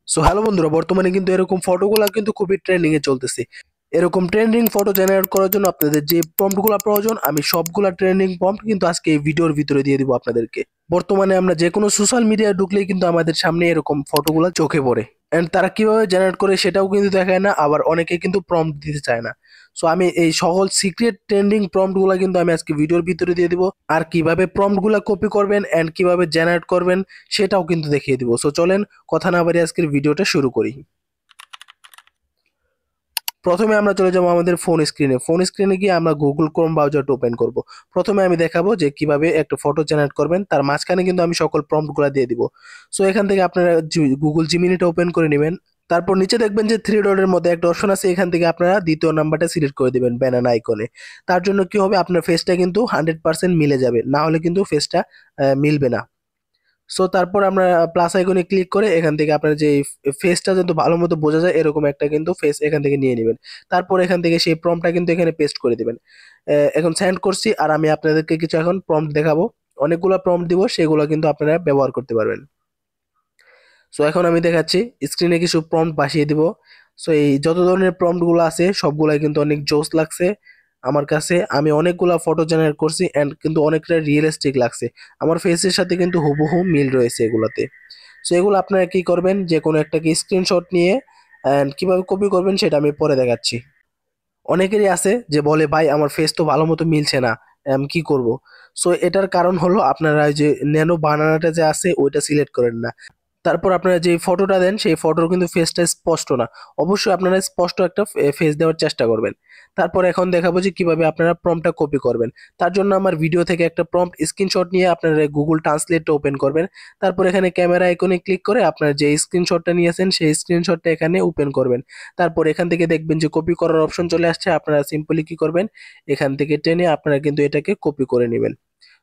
So hello বন্ধুরা, বর্তমানে কিন্তু এরকম ফটোগুলা কিন্তু খুবই ট্রেন্ডিং এ চলতেছে। এরকম ট্রেন্ডিং ফটো জেনারেট করার জন্য আপনাদের যে প্রম্পটগুলো প্রয়োজন, আমি সবগুলা ট্রেন্ডিং প্রম্পট কিন্তু আজকে এই ভিডিওর ভিতরে দিয়ে দিব আপনাদেরকে। বর্তমানে আমরা যে কোনো সোশ্যাল মিডিয়ায় ঢুকলেই কিন্তু আমাদের সামনে এরকম ফটোগুলা চোখে পড়ে। এন্ড তারা কিভাবে জেনারেট করে সেটাও কিন্তু দেখায় না, আবার অনেকে কিন্তু প্রম্পট দিতে চায় না। সো আমি এই সকল সিক্রেট ট্রেন্ডিং প্রম্পটগুলা কিন্তু আমি আজকে ভিডিওর ভিতরে দিয়ে দিব। আর কিভাবে প্রম্পটগুলা কপি করবেন এন্ড কিভাবে জেনারেট করবেন সেটাও কিন্তু দেখিয়ে দিব। সো চলেন কথা না বাড়িয়ে আজকের ভিডিওটা শুরু করি। প্রথমে আমরা চলে যাবো আমাদের ফোন স্ক্রিনে গিয়ে আমরা গুগল ক্রোম ব্রাউজারটা ওপেন করব। প্রথমে আমি দেখাবো যে কিভাবে একটা ফটো জেনারেট করবেন, তার মাঝখানে কিন্তু আমি সকল প্রম্পটগুলো দিয়ে দিব। সো এখান থেকে আপনারা গুগল জিমিনিটা ওপেন করে নেবেন। তারপর নিচে দেখবেন যে থ্রি ডটের মধ্যে একটা অপশন আছে, এখান থেকে আপনারা দ্বিতীয় নাম্বারটা সিলেক্ট করে দিবেন ব্যানানা আইকনে। তার জন্য কি হবে, আপনার ফেসটা কিন্তু 100% মিলে যাবে, না হলে কিন্তু ফেসটা মিলবে না। সো তারপর আমরা প্লাস আইকনে ক্লিক করে এখান থেকে আপনার যে ফেসটা যত ভালো মতো বোঝা যায় এরকম একটা কিন্তু ফেস এখান থেকে নিয়ে নেবেন। তারপর এখান থেকে সেই প্রম্পটটা কিন্তু এখানে পেস্ট করে দিবেন। এখন সেন্ড করছি, আর আমি আপনাদেরকে কিছু এখন প্রম্পট দেখাবো। অনেকগুলো প্রম্পট দিব, সেগুলো কিন্তু আপনারা ব্যবহার করতে পারবেন। সো এখন আমি দেখাচ্ছি, স্ক্রিনে কিছু প্রম্পট পাঠিয়ে দিব। সো এই যত ধরনের প্রম্পট গুলো আছে সবগুলাই কিন্তু অনেক জোস লাগছে আমার কাছে। আমি অনেকগুলা ফটো জেনারেট করছি এন্ড কিন্তু অনেকটা রিয়েলিস্টিক লাগছে। আমার ফেসের সাথে কিন্তু হুবহু মিল রয়েছে এগুলাতে। সো এগুলো আপনারা কি করবেন, যে কোনো একটা কি স্ক্রিনশট নিয়ে এন্ড কিভাবে কপি করবেন সেটা আমি পরে দেখাচ্ছি। অনেকেরই আছে যে বলে, ভাই আমার ফেস তো ভালো মতো মিলছে না, আমি কি করব? সো এটার কারণ হলো আপনারা ওই যে ন্যানো বানানাটা যে আছে ওইটা সিলেক্ট করেন না। তারপর আপনারা যে ফটোটা দেন সেই ফটোর কিন্তু ফেসটা স্পষ্ট না। অবশ্যই আপনারা স্পষ্ট একটা ফেস দেওয়ার চেষ্টা করবেন। তারপর এখন দেখাবো যে কিভাবে আপনারা প্রম্পটটা কপি করবেন। তার জন্য আমার ভিডিও থেকে একটা প্রম্পট স্ক্রিনশট নিয়ে আপনারা গুগল ট্রান্সলেটটা ওপেন করবেন। তারপর এখানে ক্যামেরা আইকনে ক্লিক করে আপনারা যে স্ক্রিনশটটা নিয়েছেন সেই স্ক্রিনশটটা এখানে ওপেন করবেন। তারপর এখান থেকে দেখবেন যে কপি করার অপশন চলে আসছে, আপনারা সিম্পলি কি করবেন, এখান থেকে টেনে আপনারা কিন্তু এটাকে কপি করে নেবেন।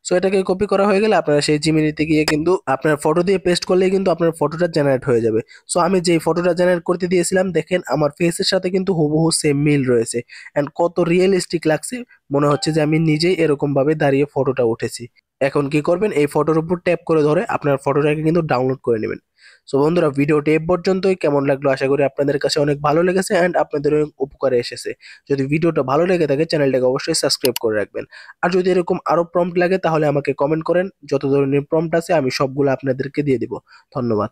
সো এটাকে কপি করা হয়ে গেলে আপনারা সেই জিমিনিতে গিয়ে কিন্তু আপনার ফটো দিয়ে পেস্ট করলেই কিন্তু আপনার ফটোটা জেনারেট হয়ে যাবে। সো আমি যেই ফটোটা জেনারেট করতে দিয়েছিলাম, দেখেন আমার ফেসের সাথে কিন্তু হুবহু সেম মিল রয়েছে। অ্যান্ড কত রিয়েলিস্টিক লাগছে, মনে হচ্ছে যে আমি নিজেই এরকম ভাবে দাঁড়িয়ে ফটোটা উঠেছি। এখন কি করবেন, এই ফটোর উপর ট্যাপ করে ধরে আপনার ফটোটাকে কিন্তু ডাউনলোড করে নেবেন। সো বন্ধুরা, ভিডিওটি এ পর্যন্তই। কেমন লাগলো আশা করি আপনাদের কাছে অনেক ভালো লেগেছে অ্যান্ড আপনাদের অনেক উপকারে এসেছে। যদি ভিডিওটা ভালো লেগে থাকে চ্যানেলটাকে অবশ্যই সাবস্ক্রাইব করে রাখবেন। আর যদি এরকম আরো প্রম্পট লাগে তাহলে আমাকে কমেন্ট করেন, যত ধরনের প্রম্পট আছে আমি সবগুলো আপনাদেরকে দিয়ে দিব। ধন্যবাদ।